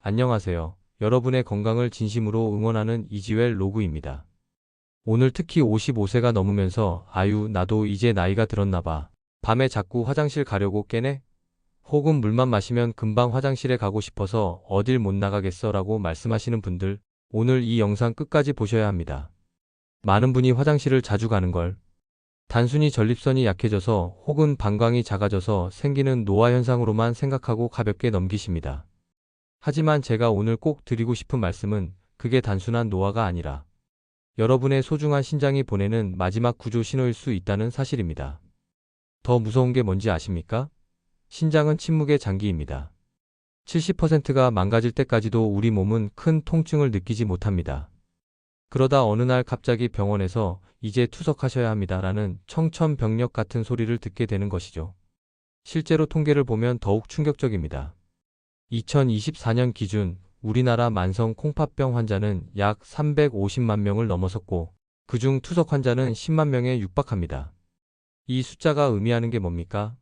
안녕하세요. 여러분의 건강을 진심으로 응원하는 이지웰 로그입니다. 오늘 특히 55세가 넘으면서 아유, 나도 이제 나이가 들었나 봐. 밤에 자꾸 화장실 가려고 깨네? 혹은 물만 마시면 금방 화장실에 가고 싶어서 어딜 못 나가겠어 라고 말씀하시는 분들, 오늘 이 영상 끝까지 보셔야 합니다. 많은 분이 화장실을 자주 가는 걸 단순히 전립선이 약해져서 혹은 방광이 작아져서 생기는 노화 현상으로만 생각하고 가볍게 넘기십니다. 하지만 제가 오늘 꼭 드리고 싶은 말씀은 그게 단순한 노화가 아니라 여러분의 소중한 신장이 보내는 마지막 구조 신호일 수 있다는 사실입니다. 더 무서운 게 뭔지 아십니까? 신장은 침묵의 장기입니다. 70%가 망가질 때까지도 우리 몸은 큰 통증을 느끼지 못합니다. 그러다 어느 날 갑자기 병원에서 이제 투석하셔야 합니다라는 청천벽력 같은 소리를 듣게 되는 것이죠. 실제로 통계를 보면 더욱 충격적입니다. 2024년 기준 우리나라 만성 콩팥병 환자는 약 350만 명을 넘어섰고 그중 투석 환자는 10만 명에 육박합니다. 이 숫자가 의미하는 게 뭡니까?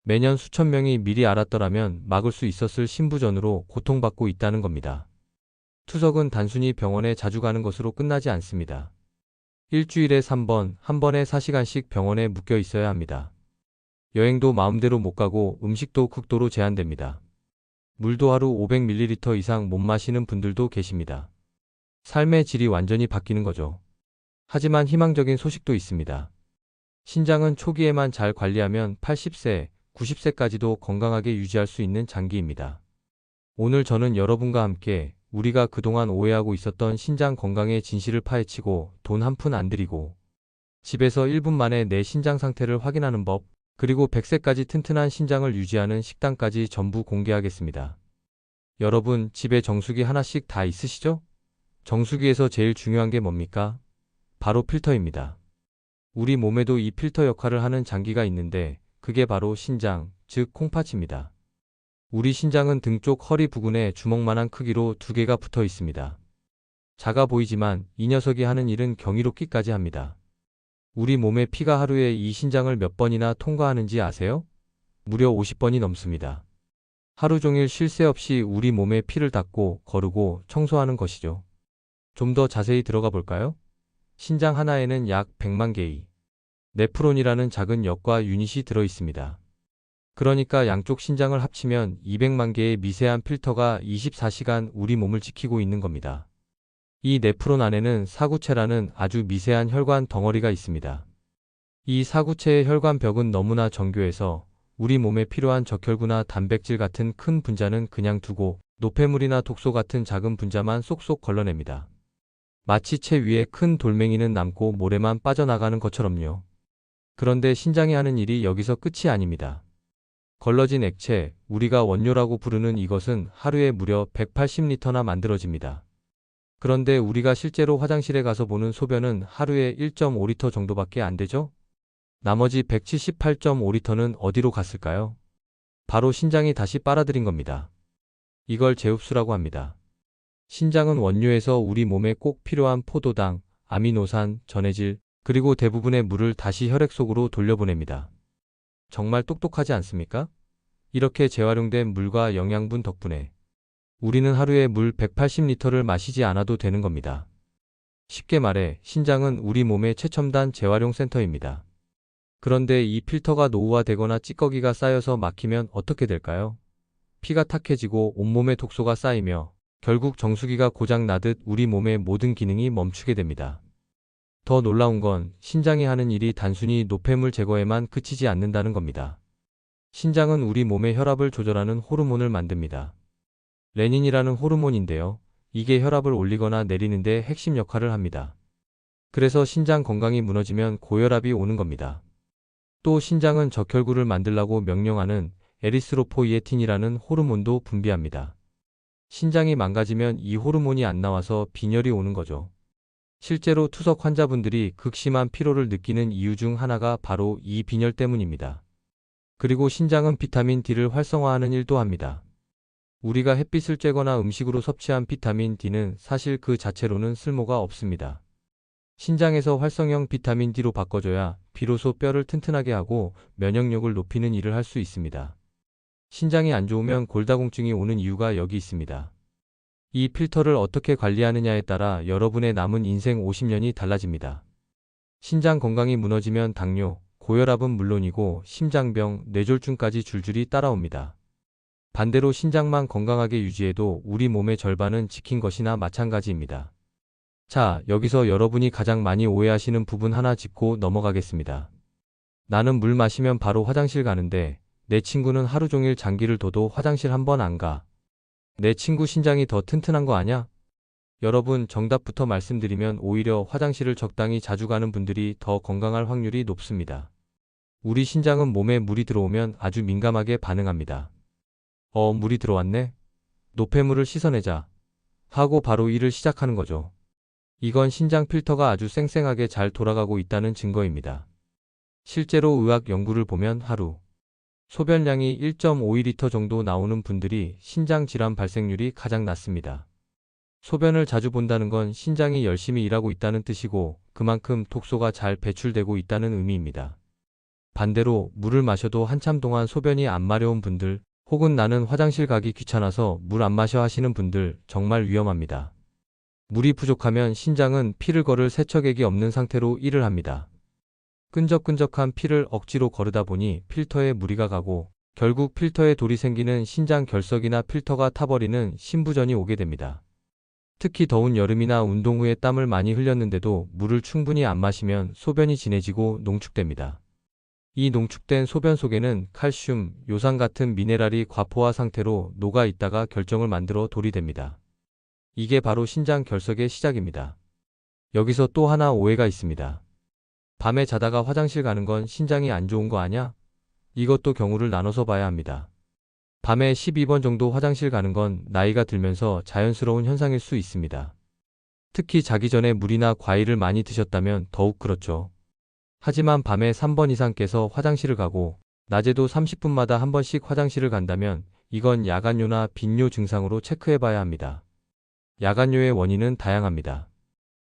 매년 수천 명이 미리 알았더라면 막을 수 있었을 신부전으로 고통받고 있다는 겁니다. 투석은 단순히 병원에 자주 가는 것으로 끝나지 않습니다. 일주일에 3번, 한 번에 4시간씩 병원에 묵혀 있어야 합니다. 여행도 마음대로 못 가고 음식도 극도로 제한됩니다. 물도 하루 500ml 이상 못 마시는 분들도 계십니다. 삶의 질이 완전히 바뀌는 거죠. 하지만 희망적인 소식도 있습니다. 신장은 초기에만 잘 관리하면 80세, 90세까지도 건강하게 유지할 수 있는 장기입니다. 오늘 저는 여러분과 함께 우리가 그동안 오해하고 있었던 신장 건강의 진실을 파헤치고 돈 한 푼 안 들이고 집에서 1분 만에 내 신장 상태를 확인하는 법, 그리고 100세까지 튼튼한 신장을 유지하는 식단까지 전부 공개하겠습니다. 여러분, 집에 정수기 하나씩 다 있으시죠? 정수기에서 제일 중요한 게 뭡니까? 바로 필터입니다. 우리 몸에도 이 필터 역할을 하는 장기가 있는데 그게 바로 신장, 즉 콩팥입니다. 우리 신장은 등 쪽 허리 부근에 주먹만한 크기로 두 개가 붙어 있습니다. 작아 보이지만 이 녀석이 하는 일은 경이롭기까지 합니다. 우리 몸의 피가 하루에 이 신장을 몇 번이나 통과하는지 아세요? 무려 50번이 넘습니다. 하루 종일 쉴 새 없이 우리 몸에 피를 닦고 거르고 청소하는 것이죠. 좀 더 자세히 들어가 볼까요? 신장 하나에는 약 100만 개의 네프론이라는 작은 역과 유닛이 들어 있습니다. 그러니까 양쪽 신장을 합치면 200만 개의 미세한 필터가 24시간 우리 몸을 지키고 있는 겁니다. 이 네프론 안에는 사구체라는 아주 미세한 혈관 덩어리가 있습니다. 이 사구체의 혈관벽은 너무나 정교해서 우리 몸에 필요한 적혈구나 단백질 같은 큰 분자는 그냥 두고 노폐물이나 독소 같은 작은 분자만 쏙쏙 걸러냅니다. 마치 채 위에 큰 돌멩이는 남고 모래만 빠져나가는 것처럼요. 그런데 신장이 하는 일이 여기서 끝이 아닙니다. 걸러진 액체, 우리가 원료라고 부르는 이것은 하루에 무려 180리터나 만들어집니다. 그런데 우리가 실제로 화장실에 가서 보는 소변은 하루에 1.5리터 정도밖에 안 되죠? 나머지 178.5리터는 어디로 갔을까요? 바로 신장이 다시 빨아들인 겁니다. 이걸 제흡수라고 합니다. 신장은 원료에서 우리 몸에 꼭 필요한 포도당, 아미노산, 전해질, 그리고 대부분의 물을 다시 혈액 속으로 돌려보냅니다. 정말 똑똑하지 않습니까? 이렇게 재활용된 물과 영양분 덕분에 우리는 하루에 물 180리터를 마시지 않아도 되는 겁니다. 쉽게 말해 신장은 우리 몸의 최첨단 재활용 센터입니다. 그런데 이 필터가 노후화되거나 찌꺼기가 쌓여서 막히면 어떻게 될까요? 피가 탁해지고 온몸에 독소가 쌓이며 결국 정수기가 고장 나듯 우리 몸의 모든 기능이 멈추게 됩니다. 더 놀라운 건 신장이 하는 일이 단순히 노폐물 제거에만 그치지 않는다는 겁니다. 신장은 우리 몸의 혈압을 조절하는 호르몬을 만듭니다. 레닌이라는 호르몬인데요. 이게 혈압을 올리거나 내리는데 핵심 역할을 합니다. 그래서 신장 건강이 무너지면 고혈압이 오는 겁니다. 또 신장은 적혈구를 만들라고 명령하는 에리스로포이에틴이라는 호르몬도 분비합니다. 신장이 망가지면 이 호르몬이 안 나와서 빈혈이 오는 거죠. 실제로 투석 환자분들이 극심한 피로를 느끼는 이유 중 하나가 바로 이 빈혈 때문입니다. 그리고 신장은 비타민 D를 활성화하는 일도 합니다. 우리가 햇빛을 쬐거나 음식으로 섭취한 비타민 D는 사실 그 자체로는 쓸모가 없습니다. 신장에서 활성형 비타민 D로 바꿔줘야 비로소 뼈를 튼튼하게 하고 면역력을 높이는 일을 할 수 있습니다. 신장이 안 좋으면 골다공증이 오는 이유가 여기 있습니다. 이 필터를 어떻게 관리하느냐에 따라 여러분의 남은 인생 50년이 달라집니다. 신장 건강이 무너지면 당뇨, 고혈압은 물론이고 심장병, 뇌졸중까지 줄줄이 따라옵니다. 반대로 신장만 건강하게 유지해도 우리 몸의 절반은 지킨 것이나 마찬가지입니다. 자, 여기서 여러분이 가장 많이 오해하시는 부분 하나 짚고 넘어가겠습니다. 나는 물 마시면 바로 화장실 가는데 내 친구는 하루 종일 장기를 둬도 화장실 한 번 안 가. 내 친구 신장이 더 튼튼한 거 아냐? 여러분, 정답부터 말씀드리면 오히려 화장실을 적당히 자주 가는 분들이 더 건강할 확률이 높습니다. 우리 신장은 몸에 물이 들어오면 아주 민감하게 반응합니다. 물이 들어왔네? 노폐물을 씻어내자 하고 바로 일을 시작하는 거죠. 이건 신장 필터가 아주 쌩쌩하게 잘 돌아가고 있다는 증거입니다. 실제로 의학 연구를 보면 하루 소변량이 1.52리터 정도 나오는 분들이 신장 질환 발생률이 가장 낮습니다. 소변을 자주 본다는 건 신장이 열심히 일하고 있다는 뜻이고 그만큼 독소가 잘 배출되고 있다는 의미입니다. 반대로 물을 마셔도 한참 동안 소변이 안 마려운 분들 혹은 나는 화장실 가기 귀찮아서 물 안 마셔 하시는 분들 정말 위험합니다. 물이 부족하면 신장은 피를 거를 세척액이 없는 상태로 일을 합니다. 끈적끈적한 피를 억지로 거르다 보니 필터에 무리가 가고 결국 필터에 돌이 생기는 신장 결석이나 필터가 타버리는 신부전이 오게 됩니다. 특히 더운 여름이나 운동 후에 땀을 많이 흘렸는데도 물을 충분히 안 마시면 소변이 진해지고 농축됩니다. 이 농축된 소변 속에는 칼슘, 요산 같은 미네랄이 과포화 상태로 녹아 있다가 결정을 만들어 돌이 됩니다. 이게 바로 신장 결석의 시작입니다. 여기서 또 하나 오해가 있습니다. 밤에 자다가 화장실 가는 건 신장이 안 좋은 거 아냐? 이것도 경우를 나눠서 봐야 합니다. 밤에 12번 정도 화장실 가는 건 나이가 들면서 자연스러운 현상일 수 있습니다. 특히 자기 전에 물이나 과일을 많이 드셨다면 더욱 그렇죠. 하지만 밤에 3번 이상 깨서 화장실을 가고 낮에도 30분마다 한 번씩 화장실을 간다면 이건 야간뇨나 빈뇨 증상으로 체크해 봐야 합니다. 야간뇨의 원인은 다양합니다.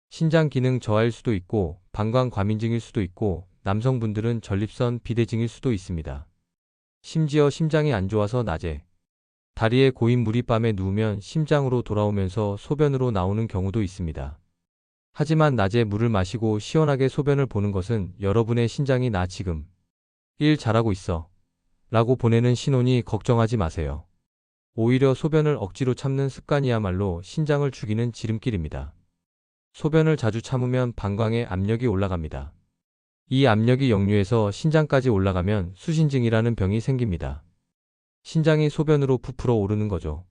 신장 기능 저하일 수도 있고 방광 과민증일 수도 있고 남성분들은 전립선 비대증일 수도 있습니다. 심지어 심장이 안 좋아서 낮에 다리에 고인 물이 밤에 누우면 심장으로 돌아오면서 소변으로 나오는 경우도 있습니다. 하지만 낮에 물을 마시고 시원하게 소변을 보는 것은 여러분의 신장이 나 지금 일 잘하고 있어 라고 보내는 신호니 걱정하지 마세요. 오히려 소변을 억지로 참는 습관이야말로 신장을 죽이는 지름길입니다. 소변을 자주 참으면 방광에 압력이 올라갑니다. 이 압력이 역류해서 신장까지 올라가면 수신증이라는 병이 생깁니다. 신장이 소변으로 부풀어 오르는 거죠.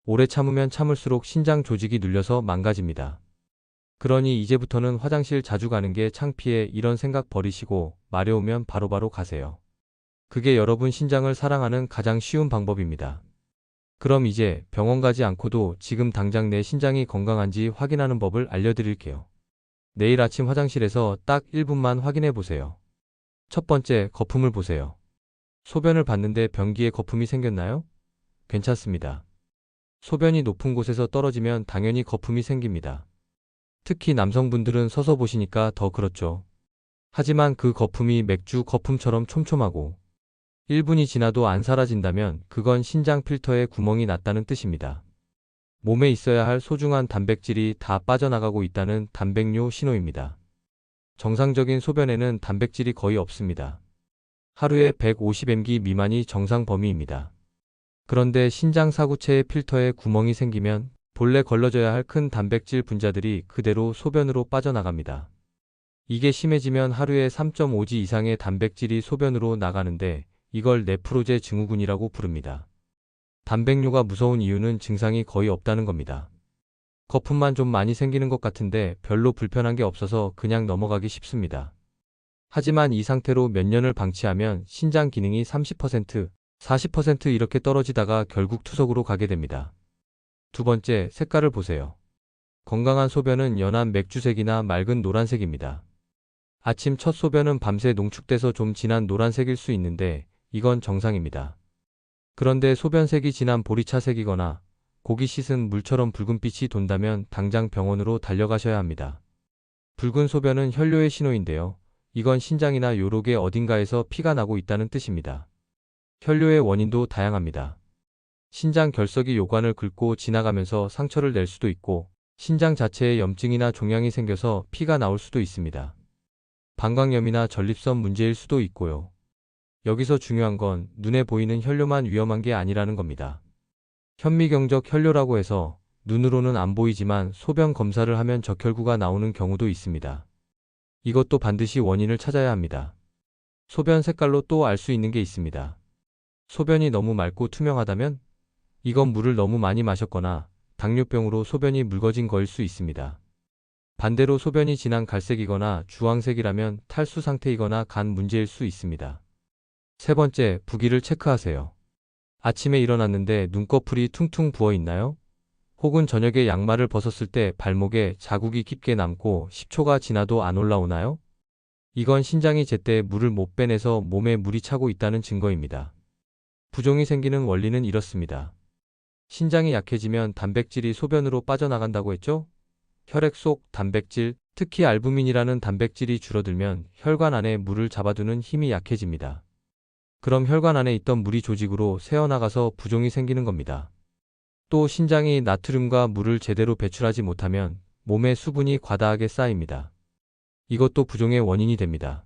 오래 참으면 참을수록 신장 조직이 눌려서 망가집니다. 그러니 이제부터는 화장실 자주 가는 게 창피해 이런 생각 버리시고 마려우면 바로바로 가세요. 그게 여러분 신장을 사랑하는 가장 쉬운 방법입니다. 그럼 이제 병원 가지 않고도 지금 당장 내 신장이 건강한지 확인하는 법을 알려드릴게요. 내일 아침 화장실에서 딱 1분만 확인해 보세요. 첫 번째, 거품을 보세요. 소변을 봤는데 변기에 거품이 생겼나요? 괜찮습니다. 소변이 높은 곳에서 떨어지면 당연히 거품이 생깁니다. 특히 남성분들은 서서 보시니까 더 그렇죠. 하지만 그 거품이 맥주 거품처럼 촘촘하고 1분이 지나도 안 사라진다면 그건 신장 필터에 구멍이 났다는 뜻입니다. 몸에 있어야 할 소중한 단백질이 다 빠져나가고 있다는 단백뇨 신호입니다. 정상적인 소변에는 단백질이 거의 없습니다. 하루에 150mg 미만이 정상 범위입니다. 그런데 신장 사구체의 필터에 구멍이 생기면 본래 걸러져야 할 큰 단백질 분자들이 그대로 소변으로 빠져나갑니다. 이게 심해지면 하루에 3.5g 이상의 단백질이 소변으로 나가는데 이걸 네프로제 증후군이라고 부릅니다. 단백뇨가 무서운 이유는 증상이 거의 없다는 겁니다. 거품만 좀 많이 생기는 것 같은데 별로 불편한 게 없어서 그냥 넘어가기 쉽습니다. 하지만 이 상태로 몇 년을 방치하면 신장 기능이 30%, 40% 이렇게 떨어지다가 결국 투석으로 가게 됩니다. 두 번째, 색깔을 보세요. 건강한 소변은 연한 맥주색이나 맑은 노란색입니다. 아침 첫 소변은 밤새 농축돼서 좀 진한 노란색일 수 있는데 이건 정상입니다. 그런데 소변색이 진한 보리차색이거나 고기 씻은 물처럼 붉은빛이 돈다면 당장 병원으로 달려가셔야 합니다. 붉은 소변은 혈뇨의 신호인데요. 이건 신장이나 요록의 어딘가에서 피가 나고 있다는 뜻입니다. 혈뇨의 원인도 다양합니다. 신장 결석이 요관을 긁고 지나가면서 상처를 낼 수도 있고 신장 자체에 염증이나 종양이 생겨서 피가 나올 수도 있습니다. 방광염이나 전립선 문제일 수도 있고요. 여기서 중요한 건 눈에 보이는 혈뇨만 위험한 게 아니라는 겁니다. 현미경적 혈뇨라고 해서 눈으로는 안 보이지만 소변 검사를 하면 적혈구가 나오는 경우도 있습니다. 이것도 반드시 원인을 찾아야 합니다. 소변 색깔로 또 알 수 있는 게 있습니다. 소변이 너무 맑고 투명하다면 이건 물을 너무 많이 마셨거나 당뇨병으로 소변이 묽어진 거일 수 있습니다. 반대로 소변이 진한 갈색이거나 주황색이라면 탈수 상태이거나 간 문제일 수 있습니다. 세 번째, 부기를 체크하세요. 아침에 일어났는데 눈꺼풀이 퉁퉁 부어 있나요? 혹은 저녁에 양말을 벗었을 때 발목에 자국이 깊게 남고 10초가 지나도 안 올라오나요? 이건 신장이 제때 물을 못 빼내서 몸에 물이 차고 있다는 증거입니다. 부종이 생기는 원리는 이렇습니다. 신장이 약해지면 단백질이 소변으로 빠져나간다고 했죠? 혈액 속 단백질, 특히 알부민이라는 단백질이 줄어들면 혈관 안에 물을 잡아두는 힘이 약해집니다. 그럼 혈관 안에 있던 물이 조직으로 새어나가서 부종이 생기는 겁니다. 또 신장이 나트륨과 물을 제대로 배출하지 못하면 몸에 수분이 과다하게 쌓입니다. 이것도 부종의 원인이 됩니다.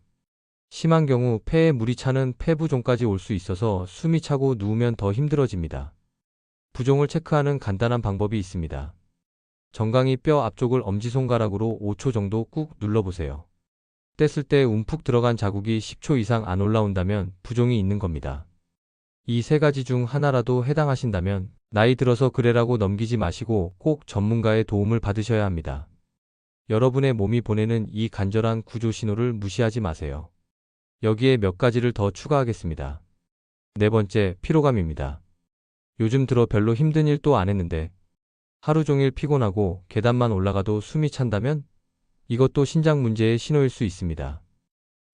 심한 경우 폐에 물이 차는 폐부종까지 올 수 있어서 숨이 차고 누우면 더 힘들어집니다. 부종을 체크하는 간단한 방법이 있습니다. 정강이 뼈 앞쪽을 엄지손가락으로 5초 정도 꾹 눌러보세요. 뗐을 때 움푹 들어간 자국이 10초 이상 안 올라온다면 부종이 있는 겁니다. 이 세 가지 중 하나라도 해당하신다면 나이 들어서 그래라고 넘기지 마시고 꼭 전문가의 도움을 받으셔야 합니다. 여러분의 몸이 보내는 이 간절한 구조 신호를 무시하지 마세요. 여기에 몇 가지를 더 추가하겠습니다. 네 번째, 피로감입니다. 요즘 들어 별로 힘든 일도 안 했는데 하루 종일 피곤하고 계단만 올라가도 숨이 찬다면 이것도 신장 문제의 신호일 수 있습니다.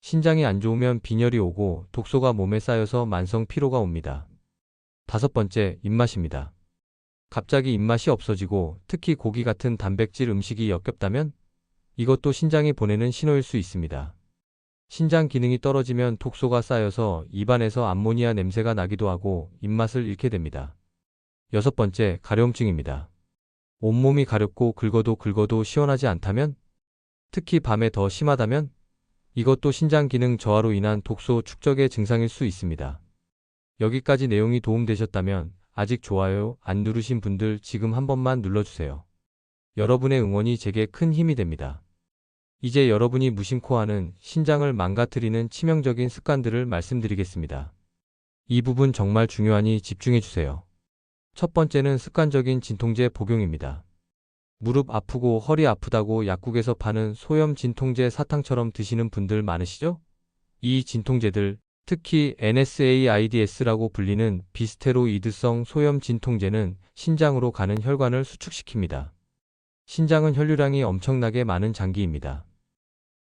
신장이 안 좋으면 빈혈이 오고 독소가 몸에 쌓여서 만성 피로가 옵니다. 다섯 번째, 입맛입니다. 갑자기 입맛이 없어지고 특히 고기 같은 단백질 음식이 역겹다면 이것도 신장이 보내는 신호일 수 있습니다. 신장 기능이 떨어지면 독소가 쌓여서 입안에서 암모니아 냄새가 나기도 하고 입맛을 잃게 됩니다. 여섯 번째, 가려움증입니다. 온몸이 가렵고 긁어도 시원하지 않다면? 특히 밤에 더 심하다면? 이것도 신장 기능 저하로 인한 독소 축적의 증상일 수 있습니다. 여기까지 내용이 도움되셨다면 아직 좋아요 안 누르신 분들 지금 한 번만 눌러주세요. 여러분의 응원이 제게 큰 힘이 됩니다. 이제 여러분이 무심코 하는 신장을 망가뜨리는 치명적인 습관들을 말씀드리겠습니다. 이 부분 정말 중요하니 집중해주세요. 첫 번째는 습관적인 진통제 복용입니다. 무릎 아프고 허리 아프다고 약국에서 파는 소염 진통제 사탕처럼 드시는 분들 많으시죠? 이 진통제들, 특히 NSAIDS라고 불리는 비스테로이드성 소염 진통제는 신장으로 가는 혈관을 수축시킵니다. 신장은 혈류량이 엄청나게 많은 장기입니다.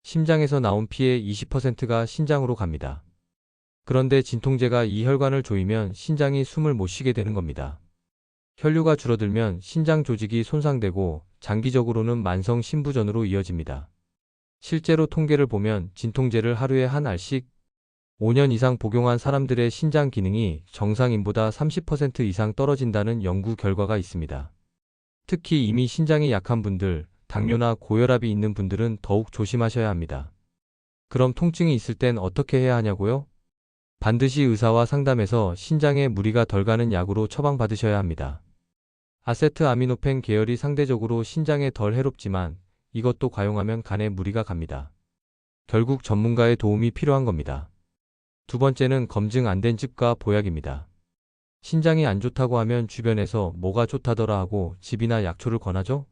심장에서 나온 피의 20%가 신장으로 갑니다. 그런데 진통제가 이 혈관을 조이면 신장이 숨을 못 쉬게 되는 겁니다. 혈류가 줄어들면 신장 조직이 손상되고 장기적으로는 만성 신부전으로 이어집니다. 실제로 통계를 보면 진통제를 하루에 한 알씩 5년 이상 복용한 사람들의 신장 기능이 정상인보다 30% 이상 떨어진다는 연구 결과가 있습니다. 특히 이미 신장이 약한 분들, 당뇨나 고혈압이 있는 분들은 더욱 조심하셔야 합니다. 그럼 통증이 있을 땐 어떻게 해야 하냐고요? 반드시 의사와 상담해서 신장에 무리가 덜 가는 약으로 처방받으셔야 합니다. 아세트아미노펜 계열이 상대적으로 신장에 덜 해롭지만 이것도 과용하면 간에 무리가 갑니다. 결국 전문가의 도움이 필요한 겁니다. 두 번째는 검증 안 된 즙과 보약입니다. 신장이 안 좋다고 하면 주변에서 뭐가 좋다더라 하고 즙이나 약초를 권하죠?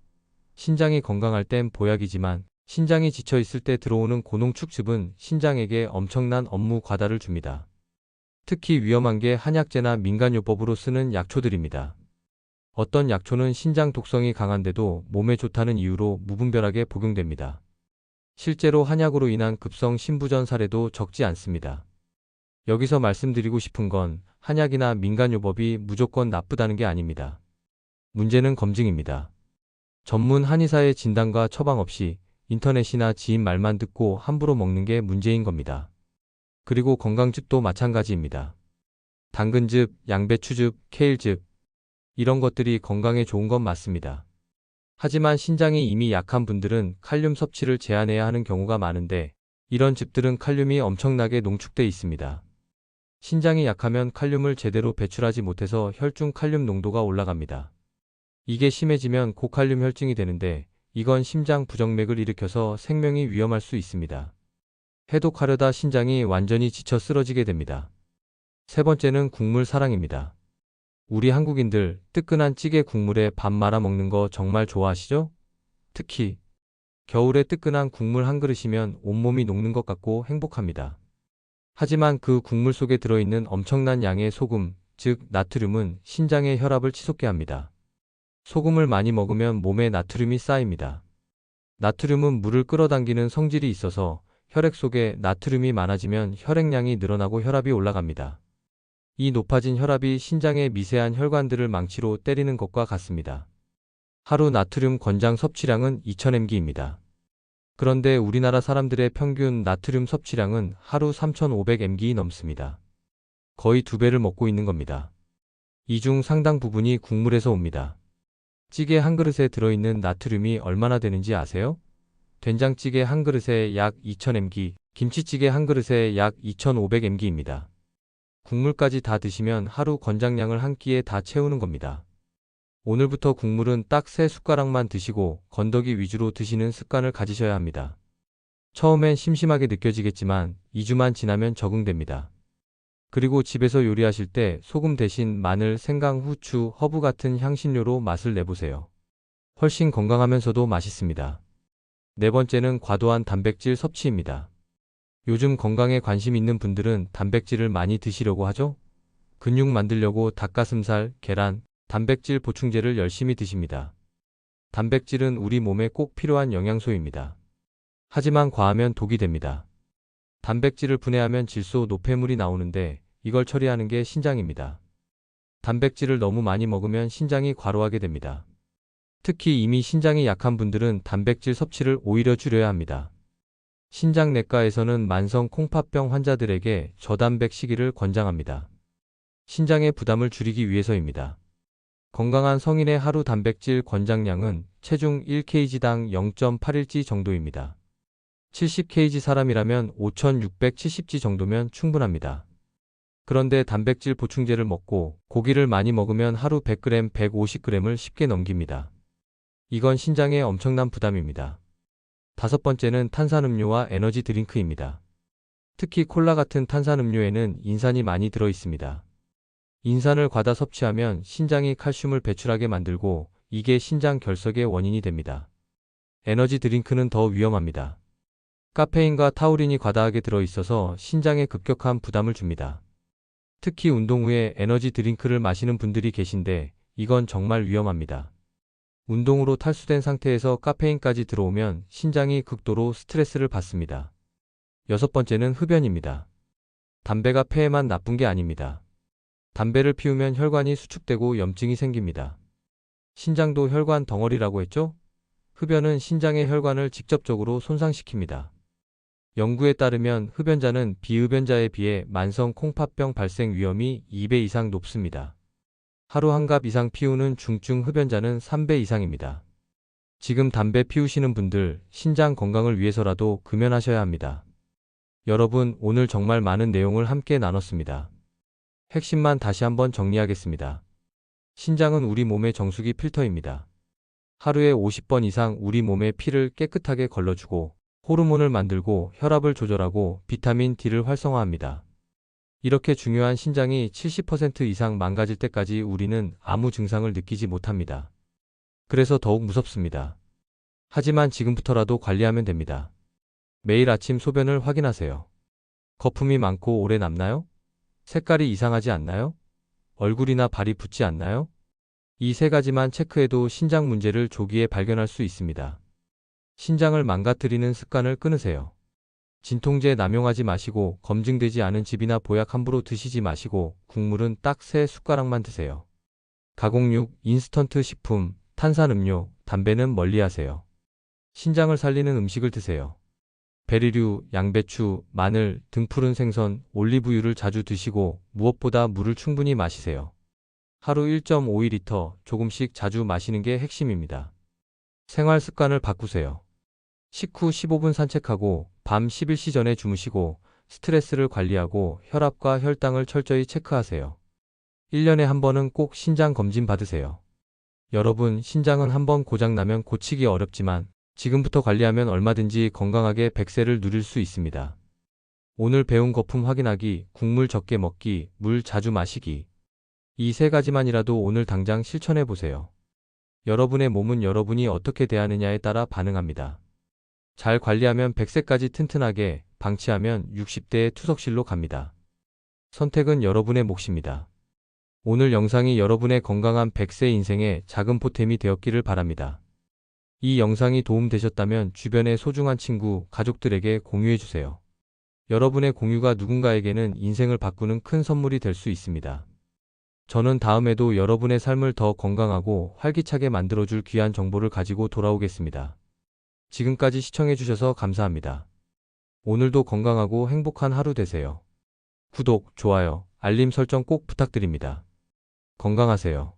신장이 건강할 땐 보약이지만 신장이 지쳐 있을 때 들어오는 고농축즙은 신장에게 엄청난 업무 과다를 줍니다. 특히 위험한 게 한약재나 민간요법으로 쓰는 약초들입니다. 어떤 약초는 신장 독성이 강한데도 몸에 좋다는 이유로 무분별하게 복용됩니다. 실제로 한약으로 인한 급성 신부전 사례도 적지 않습니다. 여기서 말씀드리고 싶은 건 한약이나 민간요법이 무조건 나쁘다는 게 아닙니다. 문제는 검증입니다. 전문 한의사의 진단과 처방 없이 인터넷이나 지인 말만 듣고 함부로 먹는 게 문제인 겁니다. 그리고 건강즙도 마찬가지입니다. 당근즙, 양배추즙, 케일즙, 이런 것들이 건강에 좋은 건 맞습니다. 하지만 신장이 이미 약한 분들은 칼륨 섭취를 제한해야 하는 경우가 많은데 이런 즙들은 칼륨이 엄청나게 농축돼 있습니다. 신장이 약하면 칼륨을 제대로 배출하지 못해서 혈중 칼륨 농도가 올라갑니다. 이게 심해지면 고칼륨 혈증이 되는데 이건 심장 부정맥을 일으켜서 생명이 위험할 수 있습니다. 해독하려다 신장이 완전히 지쳐 쓰러지게 됩니다. 세 번째는 국물 사랑입니다. 우리 한국인들 뜨끈한 찌개 국물에 밥 말아 먹는 거 정말 좋아하시죠? 특히 겨울에 뜨끈한 국물 한 그릇이면 온몸이 녹는 것 같고 행복합니다. 하지만 그 국물 속에 들어있는 엄청난 양의 소금, 즉 나트륨은 신장의 혈압을 치솟게 합니다. 소금을 많이 먹으면 몸에 나트륨이 쌓입니다. 나트륨은 물을 끌어당기는 성질이 있어서 혈액 속에 나트륨이 많아지면 혈액량이 늘어나고 혈압이 올라갑니다. 이 높아진 혈압이 신장의 미세한 혈관들을 망치로 때리는 것과 같습니다. 하루 나트륨 권장 섭취량은 2000mg입니다. 그런데 우리나라 사람들의 평균 나트륨 섭취량은 하루 3500mg 넘습니다. 거의 2배를 먹고 있는 겁니다. 이 중 상당 부분이 국물에서 옵니다. 찌개 한 그릇에 들어있는 나트륨이 얼마나 되는지 아세요? 된장찌개 한 그릇에 약 2000mg, 김치찌개 한 그릇에 약 2500mg입니다. 국물까지 다 드시면 하루 권장량을 한 끼에 다 채우는 겁니다. 오늘부터 국물은 딱 3숟가락만 드시고 건더기 위주로 드시는 습관을 가지셔야 합니다. 처음엔 심심하게 느껴지겠지만 2주만 지나면 적응됩니다. 그리고 집에서 요리하실 때 소금 대신 마늘, 생강, 후추, 허브 같은 향신료로 맛을 내보세요. 훨씬 건강하면서도 맛있습니다. 네 번째는 과도한 단백질 섭취입니다. 요즘 건강에 관심 있는 분들은 단백질을 많이 드시려고 하죠? 근육 만들려고 닭가슴살, 계란, 단백질 보충제를 열심히 드십니다. 단백질은 우리 몸에 꼭 필요한 영양소입니다. 하지만 과하면 독이 됩니다. 단백질을 분해하면 질소, 노폐물이 나오는데 이걸 처리하는 게 신장입니다. 단백질을 너무 많이 먹으면 신장이 과로하게 됩니다. 특히 이미 신장이 약한 분들은 단백질 섭취를 오히려 줄여야 합니다. 신장내과에서는 만성 콩팥병 환자들에게 저단백 식이를 권장합니다. 신장의 부담을 줄이기 위해서입니다. 건강한 성인의 하루 단백질 권장량은 체중 1kg당 0.8일지 정도입니다. 70kg 사람이라면 5670g 정도면 충분합니다. 그런데 단백질 보충제를 먹고 고기를 많이 먹으면 하루 100g, 150g을 쉽게 넘깁니다. 이건 신장에 엄청난 부담입니다. 다섯 번째는 탄산음료와 에너지 드링크입니다. 특히 콜라 같은 탄산음료에는 인산이 많이 들어 있습니다. 인산을 과다 섭취하면 신장이 칼슘을 배출하게 만들고 이게 신장 결석의 원인이 됩니다. 에너지 드링크는 더 위험합니다. 카페인과 타우린이 과다하게 들어있어서 신장에 급격한 부담을 줍니다. 특히 운동 후에 에너지 드링크를 마시는 분들이 계신데 이건 정말 위험합니다. 운동으로 탈수된 상태에서 카페인까지 들어오면 신장이 극도로 스트레스를 받습니다. 여섯 번째는 흡연입니다. 담배가 폐에만 나쁜 게 아닙니다. 담배를 피우면 혈관이 수축되고 염증이 생깁니다. 신장도 혈관 덩어리라고 했죠? 흡연은 신장의 혈관을 직접적으로 손상시킵니다. 연구에 따르면 흡연자는 비흡연자에 비해 만성 콩팥병 발생 위험이 2배 이상 높습니다. 하루 한 갑 이상 피우는 중증 흡연자는 3배 이상입니다. 지금 담배 피우시는 분들 신장 건강을 위해서라도 금연하셔야 합니다. 여러분, 오늘 정말 많은 내용을 함께 나눴습니다. 핵심만 다시 한번 정리하겠습니다. 신장은 우리 몸의 정수기 필터입니다. 하루에 50번 이상 우리 몸의 피를 깨끗하게 걸러주고 호르몬을 만들고 혈압을 조절하고 비타민 D를 활성화합니다. 이렇게 중요한 신장이 70% 이상 망가질 때까지 우리는 아무 증상을 느끼지 못합니다. 그래서 더욱 무섭습니다. 하지만 지금부터라도 관리하면 됩니다. 매일 아침 소변을 확인하세요. 거품이 많고 오래 남나요? 색깔이 이상하지 않나요? 얼굴이나 발이 붓지 않나요? 이 세 가지만 체크해도 신장 문제를 조기에 발견할 수 있습니다. 신장을 망가뜨리는 습관을 끊으세요. 진통제 남용하지 마시고 검증되지 않은 즙이나 보약 함부로 드시지 마시고 국물은 딱 3숟가락만 드세요. 가공육, 인스턴트 식품, 탄산음료, 담배는 멀리하세요. 신장을 살리는 음식을 드세요. 베리류, 양배추, 마늘, 등푸른 생선, 올리브유를 자주 드시고 무엇보다 물을 충분히 마시세요. 하루 1.5리터 조금씩 자주 마시는 게 핵심입니다. 생활 습관을 바꾸세요. 식후 15분 산책하고 밤 11시 전에 주무시고 스트레스를 관리하고 혈압과 혈당을 철저히 체크하세요. 1년에 한 번은 꼭 신장 검진 받으세요. 여러분, 신장은 한 번 고장나면 고치기 어렵지만 지금부터 관리하면 얼마든지 건강하게 100세를 누릴 수 있습니다. 오늘 배운 거품 확인하기, 국물 적게 먹기, 물 자주 마시기. 이 세 가지만이라도 오늘 당장 실천해 보세요. 여러분의 몸은 여러분이 어떻게 대하느냐에 따라 반응합니다. 잘 관리하면 100세까지 튼튼하게, 방치하면 60대의 투석실로 갑니다. 선택은 여러분의 몫입니다. 오늘 영상이 여러분의 건강한 100세 인생의 작은 보탬이 되었기를 바랍니다. 이 영상이 도움되셨다면 주변의 소중한 친구, 가족들에게 공유해주세요. 여러분의 공유가 누군가에게는 인생을 바꾸는 큰 선물이 될 수 있습니다. 저는 다음에도 여러분의 삶을 더 건강하고 활기차게 만들어줄 귀한 정보를 가지고 돌아오겠습니다. 지금까지 시청해주셔서 감사합니다. 오늘도 건강하고 행복한 하루 되세요. 구독, 좋아요, 알림 설정 꼭 부탁드립니다. 건강하세요.